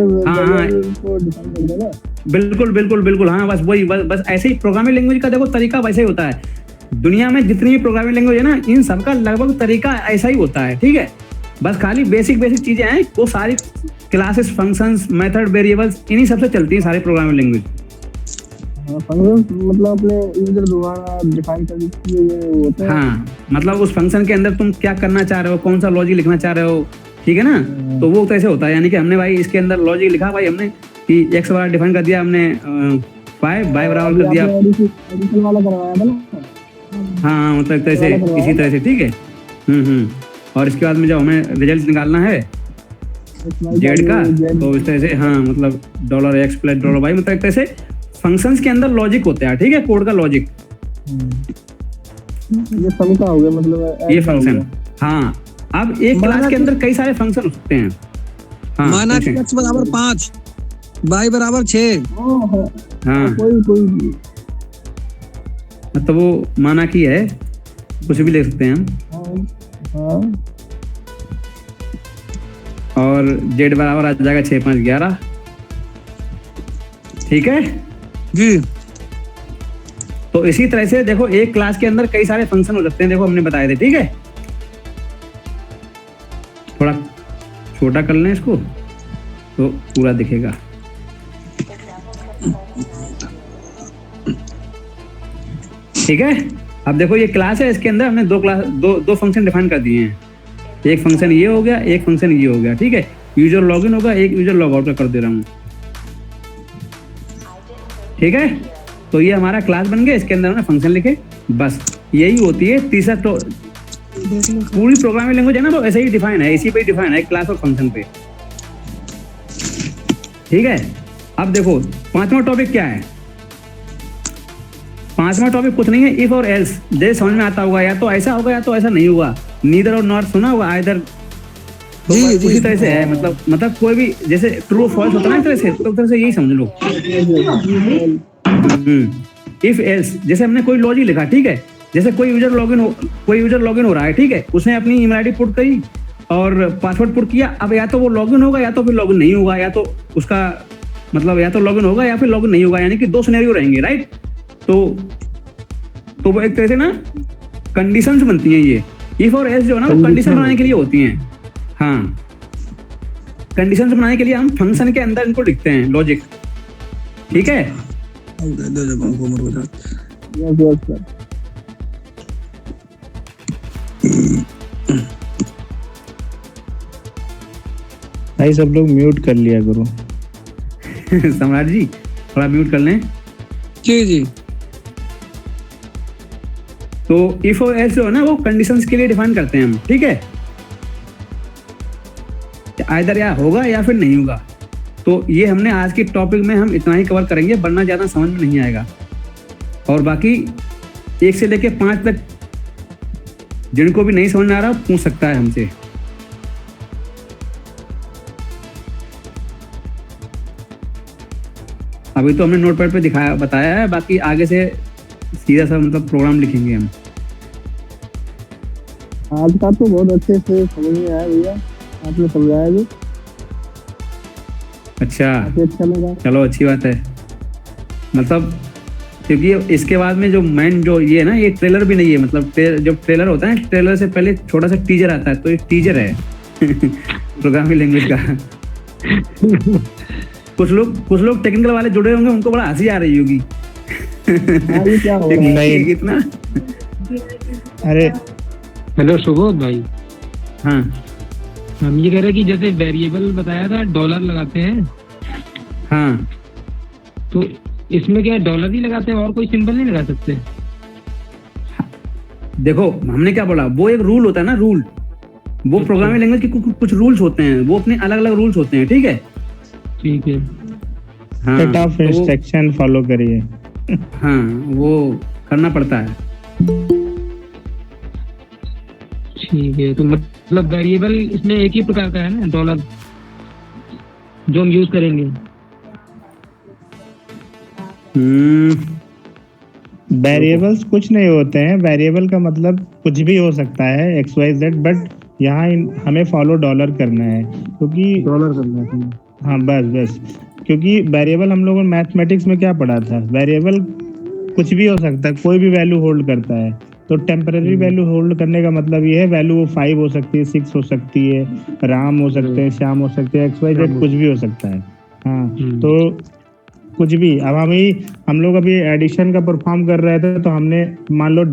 को डिफाइन कर देना। बिल्कुल बिल्कुल बिल्कुल, हाँ बस वही, बस ऐसे ही प्रोग्रामिंग लैंग्वेज का देखो तरीका वैसे ही होता है। दुनिया में जितनी भी प्रोग्रामिंग लैंग्वेज है ना, इन सबका लगभग तरीका ऐसा ही होता है, ठीक है। बस खाली बेसिक चीजें हैं, वो सारी क्लासेस, फंक्शंस, मेथड, वेरिएबल्स, इन्हीं सबसे चलती है सारी प्रोग्रामिंग लैंग्वेज। फंक्शन मतलब अपने यूजर द्वारा डिफाइन कर दी होता है। हाँ मतलब उस फंक्शन के अंदर तुम क्या करना चाह रहे हो, कौन सा लॉजिक लिखना चाह रहे हो, ठीक है ना। तो वो कैसे होता है, यानी कि हमने भाई इसके अंदर लॉजिक लिखा, भाई हमने कि एक्स बराबर डिफाइन कर दिया, हमने 5 वाई बराबर कर दिया। एडिशन वाला करवाया था ना। हाँ मतलब एक तरह से इसी तरह से, ठीक है। और इसके बाद में जब हमें रिजल्ट निकालना है जेड का, तो इस तरह से हाँ मतलब $x + $y, मतलब एक तरह से फंक्शंस के अंदर लॉजिक होते हैं, ठीक है, कोड का लॉजिक। ये सम का हो गया, मतलब ये फंक्शन। हाँ अब एक क्लास के अंदर कई सारे फंक्शन हो सकते हैं। हाँ, माना कि x बराबर 5, y बराबर 6। हाँ कोई तो वो माना की है, कुछ भी ले सकते हैं हम। हाँ। और z बराबर आ जाएगा 6, 5, 11, ठीक है जी। तो इसी तरह से देखो एक क्लास के अंदर कई सारे फंक्शन हो सकते हैं, देखो हमने बताए थे, ठीक है। थोड़ा छोटा कर लें इसको तो पूरा दिखेगा। ठीक है, अब देखो ये क्लास है, इसके अंदर हमने दो फंक्शन डिफाइन कर दिए हैं। एक फंक्शन ये हो गया, एक फंक्शन ये हो गया, ठीक है। यूजर लॉगिन होगा, एक यूजर लॉग आउट का कर दे रहा हूँ, ठीक है। तो ये हमारा क्लास बन गया, इसके अंदर हमने फंक्शन लिखे, बस यही होती है तीसरा। तो पूरी प्रोग्रामिंग लैंग्वेज है ना, तो ऐसे ही डिफाइन है, इसी पे डिफाइन है, क्लास और फंक्शन पे, ठीक है। अब देखो 5वां टॉपिक क्या है। 5वां टॉपिक कुछ नहीं है, इफ और एल्स। जैसे समझ में आता होगा, या तो ऐसा होगा या तो ऐसा नहीं होगा। नीदर और नॉट सुना हुआ, आइदर, तो उसी तरह से है। मतलब कोई भी जैसे ट्रू फॉल्स होता है ना, एक तरह से, तो तरह से यही समझ लो। इफ एल्स, जैसे हमने कोई लॉजिक लिखा, ठीक है। जैसे कोई यूजर लॉगिन हो रहा है, ठीक है, उसने अपनी ईमेल आईडी पुट करी और पासवर्ड पुट किया। अब या तो वो लॉगिन होगा या तो फिर लॉगिन नहीं होगा, या तो उसका मतलब या तो लॉगिन होगा या फिर लॉगिन नहीं होगा, यानी कि 2 सिनेरियो रहेंगे, राइट। तो वो एक तरह से ना कंडीशंस बनती हैं ये, इफ और एल्स जो है ना वो कंडीशन बनाने के लिए होती हैं। हाँ, कंडीशन बनाने के लिए हम फंक्शन के अंदर इनको लिखते हैं, लॉजिक। ठीक है, यस यस सर। भाई सब लोग म्यूट कर लिया करो। सम्राट जी थोड़ा म्यूट कर लें। जी जी। तो इफ और एल्स जो है ना वो कंडीशंस के लिए डिफाइन करते हैं हम। ठीक है, आइदर या होगा या फिर नहीं होगा। तो ये हमने आज के टॉपिक में हम इतना ही कवर करेंगे, वरना ज़्यादा समझ में नहीं आएगा। और बाकी 1 से लेके 5 तक जिनको भी नहीं समझ में आ रहा पूछ सकता है हमसे। अभी तो हमने नोटपैड पे दिखाया बताया है, बाकी आगे से सीधा सा मतलब प्रोग्राम लिखेंगे हम। आज का तो बहुत अच्छे से समझ में आया भैया, आपने समझाया जो अच्छा, काफी अच्छा लगा। चलो अच्छी बात है। मतलब क्योंकि इसके बाद में जो मेन जो ये है ना, ये ट्रेलर भी नहीं है। मतलब जब ट्रेलर होता है, ट्रेलर से पहले छोटा सा टीजर आता है, तो ये टीजर है प्रोग्रामिंग लैंग्वेज का। कुछ लोग टेक्निकल वाले जुड़े होंगे, उनको बड़ा हंसी आ रही होगी। ये क्या हो रहा है? नहीं कितना। अरे हेलो सुबोध भाई, हाँ हम ये कह रहे हैं कि जैसे वेरिएबल बताया था डॉलर लगाते हैं, हाँ, तो इसमें क्या डॉलर ही लगाते हैं और कोई सिंबल नहीं लगा सकते? देखो हमने क्या बोला, वो एक रूल होता है ना, रूल। वो प्रोग्रामिंग लैंग्वेज के कुछ रूल्स होते हैं, वो अपने अलग अलग रूल्स होते हैं। ठीक है, ठीक है। हाँ, सेट ऑफ इंस्ट्रक्शन फॉलो करिए। हाँ वो करना पड़ता है। ठीक है, तो मतलब वेरिएबल इसमें एक ही प्रकार का है ना, डॉलर जो हम यूज करेंगे। वेरिएबल्स कुछ नहीं होते हैं। वेरिएबल का मतलब कुछ भी हो सकता है, XYZ, बट यहाँ हमें फॉलो डॉलर करना है, क्योंकि डॉलर करना है। हाँ बस क्योंकि वेरिएबल हम लोगों ने मैथमेटिक्स में क्या पढ़ा था, वेरिएबल कुछ भी हो सकता है, कोई भी वैल्यू होल्ड करता है। तो टेम्पररी वैल्यू होल्ड करने का मतलब ये है, वैल्यू वो 5 हो सकती है, 6 हो सकती है, राम हो सकते हैं, श्याम हो सकते हैं, XYZ कुछ भी हो सकता है। हाँ, तो कुछ भी। अब हम लोग अभी एडिशन का परफॉर्म कर रहे थे, तो हमने मान लो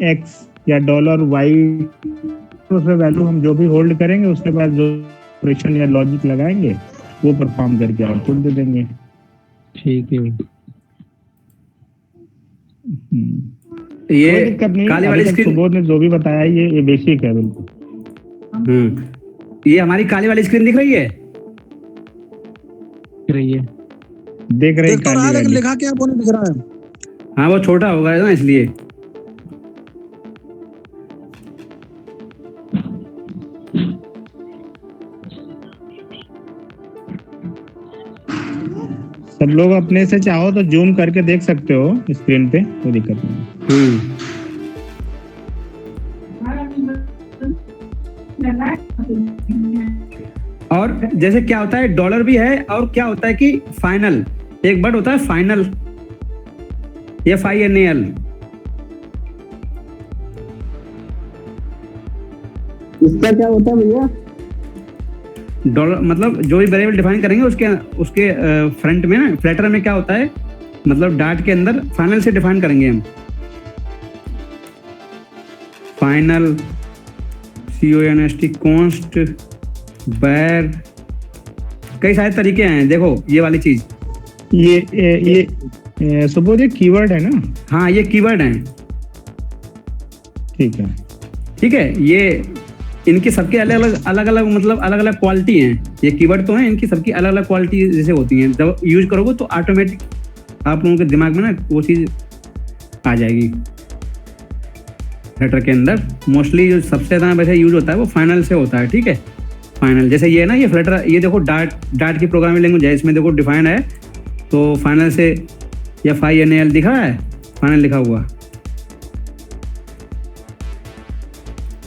$X या $Y, तो उसमें वैल्यू हम जो भी होल्ड करेंगे, उसके बाद जो ऑपरेशन या लॉजिक लगाएंगे वो परफॉर्म करके आउटपुट दे देंगे। ठीक है, ये दिक्कत नहीं। काली वाली स्क्रीन, सुबोध ने जो भी बताया ये बेसिक है बिल्कुल। ये हमारी काली वाली स्क्रीन दिख रही है? रही है। देख रहे देख तो रहा है, लेकिन लिखा क्या वो नहीं दिख रहा है। हाँ वो छोटा होगा ना, इसलिए। सब लोग अपने से चाहो तो जूम करके देख सकते हो स्क्रीन पे, कोई दिक्कत नहीं। और जैसे क्या होता है, डॉलर भी है, और क्या होता है कि फाइनल, एक वर्ड होता है फाइनल, FINAL। इसका क्या होता है भैया? डॉलर मतलब जो भी वेरिएबल डिफाइन करेंगे उसके फ्रंट में ना, फ्लैटर में क्या होता है, मतलब डाट के अंदर फाइनल से डिफाइन करेंगे हम। फाइनल, CONST, कॉन्स्ट, बैर, कई सारे तरीके हैं। देखो ये वाली चीज, ये सुबोध ये कीवर्ड है ना? हाँ ये कीवर्ड है। ठीक है, ठीक है, ये इनके सबके अलग अलग मतलब अलग अलग क्वालिटी हैं। ये कीवर्ड तो हैं, इनकी सबकी अलग अलग क्वालिटी जैसे होती हैं। जब यूज करोगे तो ऑटोमेटिक आप लोगों के दिमाग में ना वो चीज आ जाएगी। फ्लटर के अंदर मोस्टली जो सबसे ज़्यादा वैसे यूज होता है वो फाइनल से होता है। ठीक है, फाइनल जैसे ये है ना, ये फ्लटर, ये देखो डाट की प्रोग्रामिंग लैंग्वेज है, इसमें देखो डिफाइन है, तो फाइनल से FINAL दिखा है, फाइनल लिखा हुआ।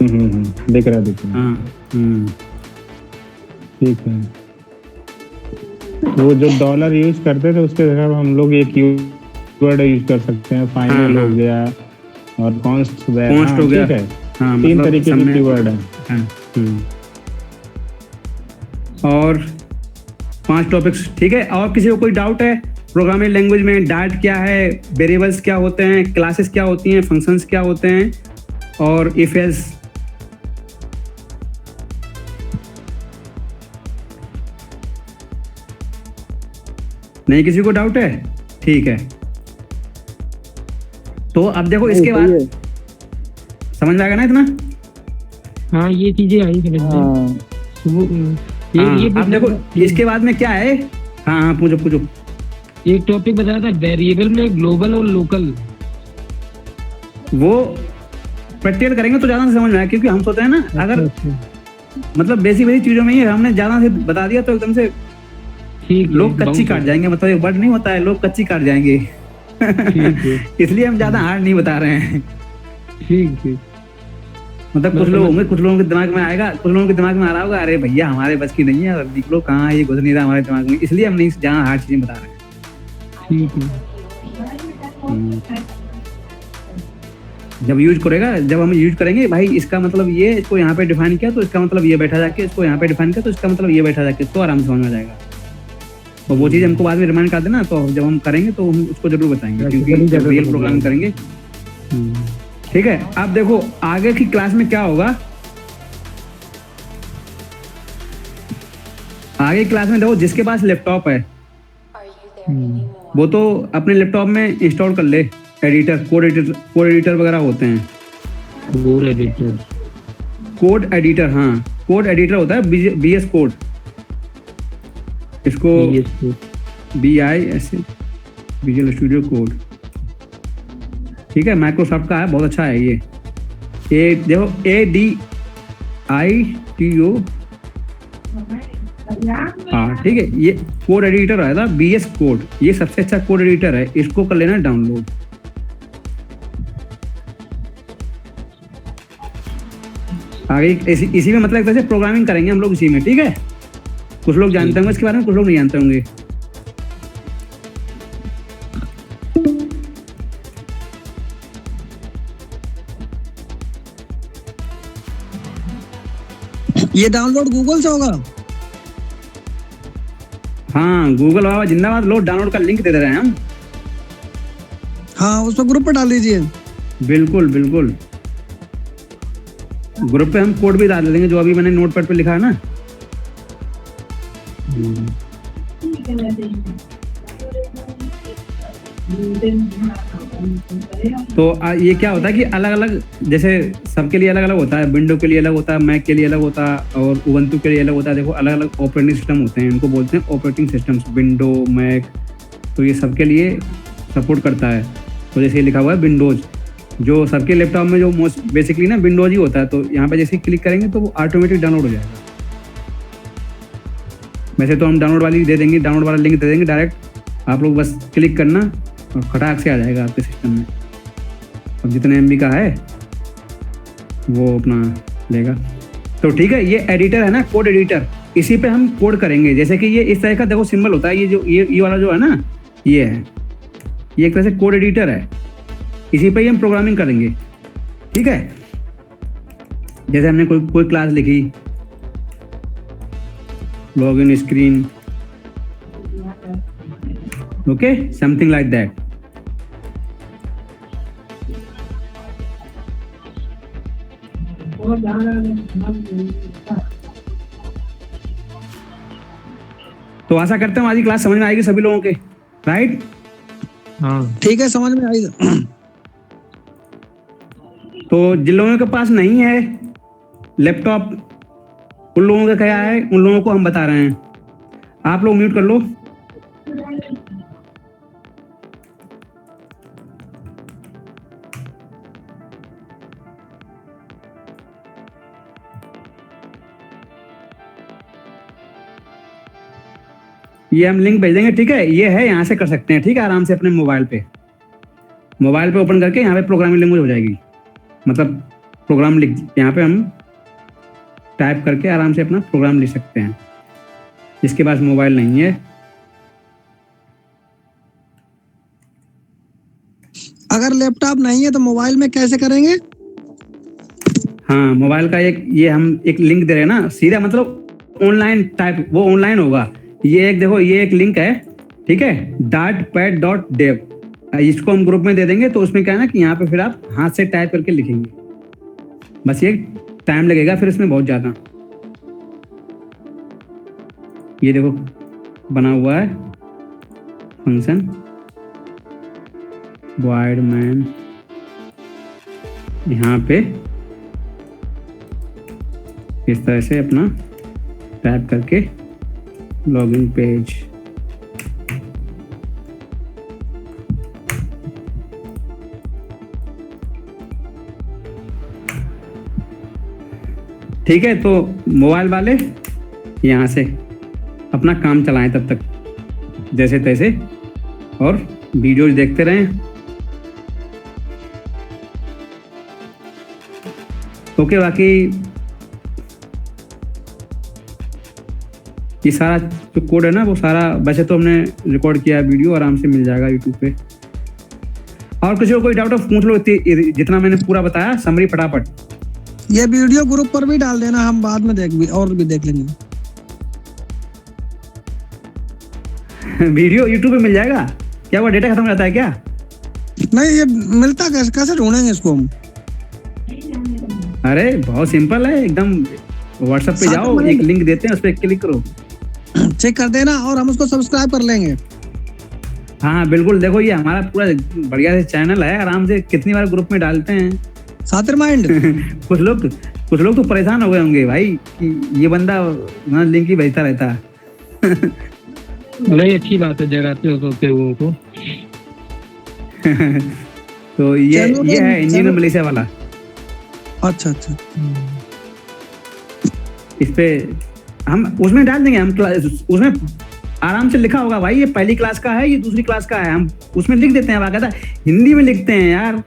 दिख रहा है। हाँ ठीक है, वो जो डॉलर यूज करते थे उसके जगह हम लोग ये कीवर्ड यूज कर सकते हैं। फाइनल हो गया और कॉन्स्ट हो गया। हाँ 3 मतलब तरीके सब के में कीवर्ड है। हाँ, और 5 टॉपिक्स, ठीक है। और किसी को कोई डाउट है प्रोग्रामिंग लैंग्वेज में? डाट क्या है, वेरिएबल्स क्या होते हैं, क्लासेस क्या होती हैं, फंक्शंस क्या होते हैं, और इफ एल्स? नहीं किसी को डाउट है? ठीक है, तो अब देखो इसके बाद समझ में आएगा ना इतना? हाँ ये चीजें आई समझ में। हाँ, ये हाँ, अब देखो इसके बाद में क्या है। हाँ हाँ पूछो पूछो। एक टॉपिक बताया था वेरिएबल में ग्लोबल और लोकल। वो प्रैक्टिकल करेंगे तो ज्यादा समझ में आएगा, क्योंकि हम सोचते हैं ना अगर मतलब बेसिक चीजों में ही हमने ज्यादा से बता दिया तो एकदम से ठीक है, लोग कच्ची बहुत काट जाएंगे। मतलब एक वर्ड नहीं होता है, लोग कच्ची काट जाएंगे। ठीक है। इसलिए हम ज्यादा हार्ड नहीं बता रहे हैं। ठीक है। मतलब कुछ लोग होंगे, कुछ लोगों के दिमाग में आएगा, कुछ लोगों के दिमाग में आ रहा होगा अरे भैया हमारे बस की नहीं है, और निकलो कहाँ, ये घुस नहीं रहा हमारे दिमाग में, इसलिए हम नहीं ज्यादा हार्ड चीजें बता रहे हैं। ठीक है। जब यूज करेगा, जब हम यूज करेंगे भाई इसका मतलब ये, इसको यहाँ पे डिफाइन किया तो इसका मतलब ये बैठा जाके, इसको यहाँ पे डिफाइन किया तो इसका मतलब ये बैठा जाके, तो आराम से समझ आ जाएगा। तो वो चीज़ हमको बाद में रिमाइंड कर देना, तो जब हम करेंगे तो हम उसको जरूर बताएंगे, क्योंकि जब रियल प्रोग्रामिंग करेंगे। ठीक है, अब देखो आगे की क्लास में क्या होगा। आगे की क्लास में देखो जिसके पास लैपटॉप है वो तो अपने लैपटॉप में इंस्टॉल कर ले एडिटर, कोड एडिटर वगैरह होते हैं। कोड एडिटर, हाँ कोड एडिटर होता है, BS कोड, इसको BIS, विजुअल स्टूडियो कोड। ठीक है, माइक्रोसॉफ्ट का है, बहुत अच्छा है ये। देखो ADITO, हाँ ठीक है, ये कोड एडिटर आया था BS कोड, ये सबसे अच्छा कोड एडिटर है, इसको कर लेना डाउनलोड। आगे इसी में मतलब एक तरह से प्रोग्रामिंग करेंगे हम लोग इसी में। ठीक है, कुछ लोग जानते होंगे इसके बारे में, कुछ लोग नहीं जानते होंगे। ये डाउनलोड गूगल से होगा? हाँ गूगल बाबा जिंदाबाद, लो डाउनलोड का लिंक दे दे रहे हैं हम। हाँ उसको ग्रुप पे डाल दीजिए। बिल्कुल बिल्कुल, ग्रुप पे हम कोड भी डाल देंगे जो अभी मैंने नोटपैड पे लिखा है ना। तो ये क्या होता है कि अलग अलग, जैसे सबके लिए अलग अलग होता है, विंडो के लिए अलग होता है, मैक के लिए अलग होता है, और उबंटू के लिए अलग होता है। देखो अलग अलग ऑपरेटिंग सिस्टम होते हैं, इनको बोलते हैं ऑपरेटिंग सिस्टम्स, विंडो, मैक, तो ये सबके लिए सपोर्ट करता है। तो जैसे लिखा हुआ है विंडोज, जो सबके लैपटॉप में जो मोस्ट बेसिकली ना विंडोज ही होता है, तो यहाँ पे जैसे क्लिक करेंगे तो वो ऑटोमेटिक डाउनलोड हो जाएगा। वैसे तो हम डाउनलोड वाली दे देंगे, डाउनलोड वाला लिंक दे देंगे डायरेक्ट, आप लोग बस क्लिक करना और खटाक से आ जाएगा आपके सिस्टम में। अब जितने MB का है वो अपना लेगा। तो ठीक है, ये एडिटर है ना, कोड एडिटर, इसी पे हम कोड करेंगे। जैसे कि ये इस तरह का देखो सिंबल होता है, ये जो ये वाला जो है ना, ये है, ये एक तरह से कोड एडिटर है, इसी पे ही हम प्रोग्रामिंग करेंगे। ठीक है, जैसे हमने कोई क्लास लिखी, login screen, okay, something like that. तो आशा करता हूँ आज की क्लास समझ में आएगी सभी लोगों के, राइट? हाँ ठीक है, समझ में आई। तो जिन लोगों के पास नहीं है लैपटॉप, उन लोगों का क्या है, उन लोगों को हम बता रहे हैं। आप लोग म्यूट कर लो। ये हम लिंक भेज देंगे, ठीक है, ये है, यहाँ से कर सकते हैं। ठीक है, आराम से अपने मोबाइल पे ओपन करके यहाँ पे प्रोग्रामिंग लैंग्वेज हो जाएगी, मतलब प्रोग्राम लिख, यहाँ पे हम टाइप करके आराम से अपना प्रोग्राम लिख सकते हैं। जिसके पास मोबाइल नहीं है, अगर लैपटॉप नहीं है तो मोबाइल में कैसे करेंगे? हाँ, मोबाइल का एक ये हम एक लिंक दे रहे हैं ना, सीधा मतलब ऑनलाइन टाइप, वो ऑनलाइन होगा। ये एक देखो, ये एक लिंक है, ठीक है, dartpad.dev, इसको हम ग्रुप में दे देंगे। तो उसमें क्या है ना कि यहाँ पे फिर आप हाथ से टाइप करके लिखेंगे, बस ये टाइम लगेगा फिर इसमें बहुत ज़्यादा। ये देखो बना हुआ है फंक्शन void main, यहाँ पे इस तरह से अपना टाइप करके लॉगिन पेज, ठीक है। तो मोबाइल वाले यहाँ से अपना काम चलाएं तब तक जैसे तैसे, और वीडियोज देखते रहें। ओके, बाकी ये सारा जो कोड है ना, वो सारा वैसे तो हमने रिकॉर्ड किया है, वीडियो आराम से मिल जाएगा यूट्यूब पे। और किसी को कोई डाउट हो पूछ लो, जितना मैंने पूरा बताया समरी फटाफट। ये वीडियो ग्रुप पर भी डाल देना, हम बाद में और भी देख लेंगे। वीडियो यूट्यूब पे मिल जाएगा क्या? वो डेटा खत्म हो जाता है क्या? नहीं, ये मिलता कैसे ढूंढेंगे इसको हम? अरे बहुत सिंपल है एकदम, व्हाट्सएप पे जाओ, एक लिंक देते हैं, उस पर क्लिक करो, चेक कर देना और हम उसको सब्सक्राइब कर लेंगे। हाँ बिल्कुल, देखो ये हमारा पूरा बढ़िया से चैनल है, आराम से कितनी बार ग्रुप में डालते हैं। सातिर माइंड कुछ लोग तो परेशान हो गए होंगे भाई कि ये बंदा लिंक ही भेजता रहता है। नहीं, अच्छी बात है, जगाते हो सोते लोगों को। तो ये है इंजीनियर मलेशिया वाला। अच्छा अच्छा, इस पे हम उसमें डाल देंगे, हम उसमें आराम से लिखा होगा भाई ये पहली क्लास का है, ये दूसरी क्लास का है, हम उसमें लिख देते हैं, बाकायदा हिंदी में लिखते हैं यार।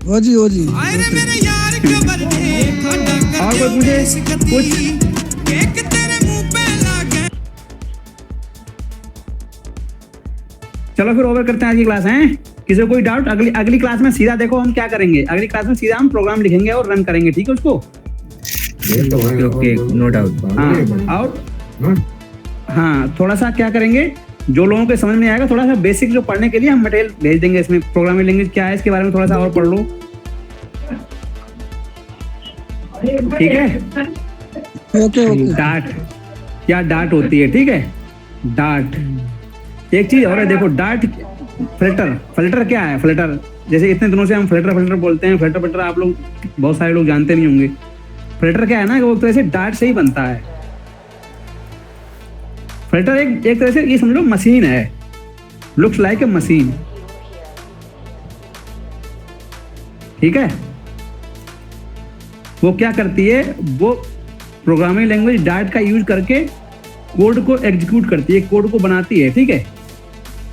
ओ जी। और कोई पूछे कुछ? चलो फिर ओवर करते हैं आज की क्लास है। किसी को कोई डाउट? अगली क्लास में सीधा देखो हम क्या करेंगे, अगली क्लास में सीधा हम प्रोग्राम लिखेंगे और रन करेंगे, ठीक है उसको? Okay, no doubt. हाँ, और हाँ थोड़ा सा क्या करेंगे, जो लोगों को समझ में आएगा थोड़ा सा बेसिक जो पढ़ने के लिए हम मटेरियल भेज देंगे, इसमें प्रोग्रामिंग लैंग्वेज क्या है इसके बारे में थोड़ा सा और पढ़ लो, ठीक है? ओके। डार्ट, क्या डार्ट होती है, ठीक है? डार्ट एक चीज और है, देखो डार्ट फिल्टर क्या है? फिल्टर जैसे इतने दिनों से हम फिल्टर बोलते हैं, फिल्टर आप लोग बहुत सारे लोग जानते नहीं होंगे। फिल्टर क्या है ना, वो तरह से डार्ट से ही बनता है। फिल्टर एक तरह से ये समझ लो मशीन है, लुक्स लाइक ए मशीन, ठीक है? वो क्या करती है, वो प्रोग्रामिंग लैंग्वेज डार्ट का यूज करके कोड को एग्जीक्यूट करती है, कोड को बनाती है, ठीक है?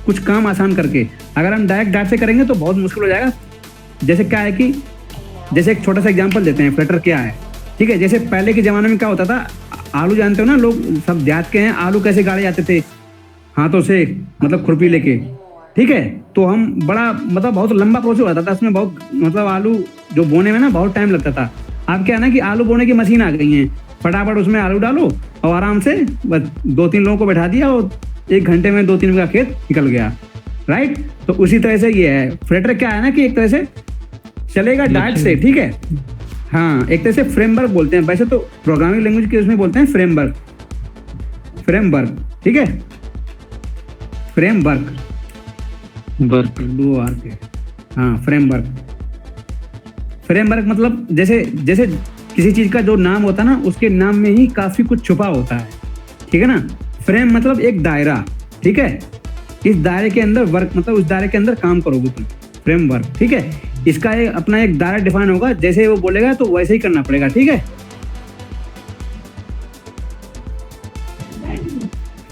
कुछ काम आसान करके। अगर हम डायरेक्ट डार्ट से करेंगे तो बहुत मुश्किल हो जाएगा। जैसे क्या है कि जैसे एक छोटा सा एग्जांपल देते हैं, फिल्टर क्या है, ठीक है? जैसे पहले के ज़माने में क्या होता था, आलू जानते हो ना, लोग सब देहात के हैं, आलू कैसे गाड़े जाते थे हाथों से, मतलब खुरपी लेके, ठीक है? तो हम बड़ा मतलब बहुत लंबा प्रोसेस होता था, उसमें बहुत मतलब आलू जो बोने में ना बहुत टाइम लगता था। अब क्या है ना कि आलू बोने की मशीन आ गई है, फटाफट उसमें आलू डालो और आराम से बस 2-3 लोगों को बैठा दिया और 1 घंटे में 2-3 का खेत निकल गया, राइट? तो उसी तरह से ये है, फिल्टर क्या है ना कि एक तरह से चलेगा डार्ट से, ठीक है? हाँ, एक तरह से फ्रेमवर्क बोलते हैं, वैसे तो प्रोग्रामिंग लैंग्वेज के उसमें बोलते हैं फ्रेमवर्क, ठीक है? फ्रेमवर्क, हाँ फ्रेमवर्क मतलब जैसे किसी चीज का जो नाम होता है ना, उसके नाम में ही काफी कुछ छुपा होता है, ठीक है ना? फ्रेम मतलब एक दायरा, ठीक है? इस दायरे के अंदर वर्क मतलब उस दायरे के अंदर काम करोगे तुम, फ्रेमवर्क, ठीक है? इसका अपना एक दायरा डिफाइन होगा, जैसे वो बोलेगा तो वैसे ही करना पड़ेगा, ठीक है?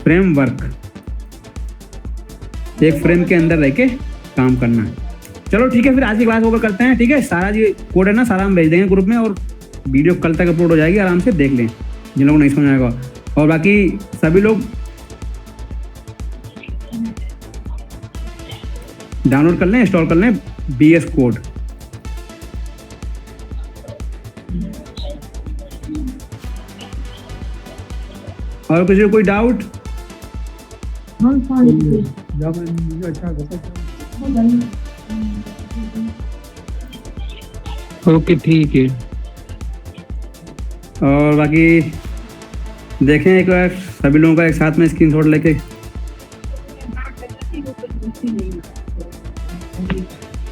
फ्रेमवर्क एक फ्रेम के अंदर रह के काम करना है। चलो ठीक है, फिर आज की क्लास ओवर करते हैं, ठीक है? सारा जो कोड है ना सारा हम भेज देंगे ग्रुप में, और वीडियो कल तक अपलोड हो जाएगी, आराम से देख लें जिन लोगों को नहीं समझ आएगा। और बाकी सभी लोग डाउनलोड कर लें, इंस्टॉल कर लें VS कोड। और किसी को कोई डाउट? ओके ठीक है। और बाकी देखें एक बार सभी लोगों का एक साथ में स्क्रीनशॉट लेके।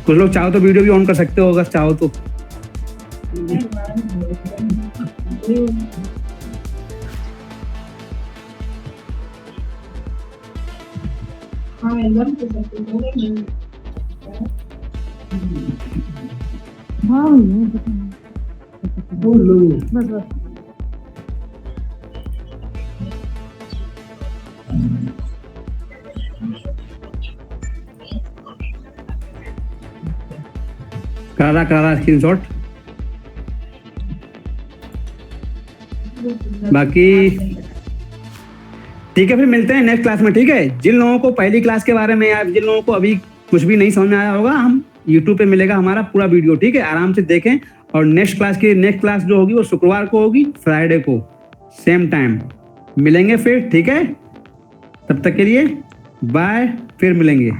कुछ लोग चाहो तो वीडियो भी ऑन कर सकते हो अगर चाहो तो। करा स्क्रीनशॉट। बाकी ठीक है, फिर मिलते हैं नेक्स्ट क्लास में। ठीक है, जिन लोगों को पहली क्लास के बारे में या जिन लोगों को अभी कुछ भी नहीं समझ में आया होगा, हम YouTube पे मिलेगा हमारा पूरा वीडियो। ठीक है, आराम से देखें। और नेक्स्ट क्लास जो होगी वो शुक्रवार को होगी, फ्राइडे को सेम टाइम मिलेंगे फिर। ठीक है, तब तक के लिए बाय, फिर मिलेंगे।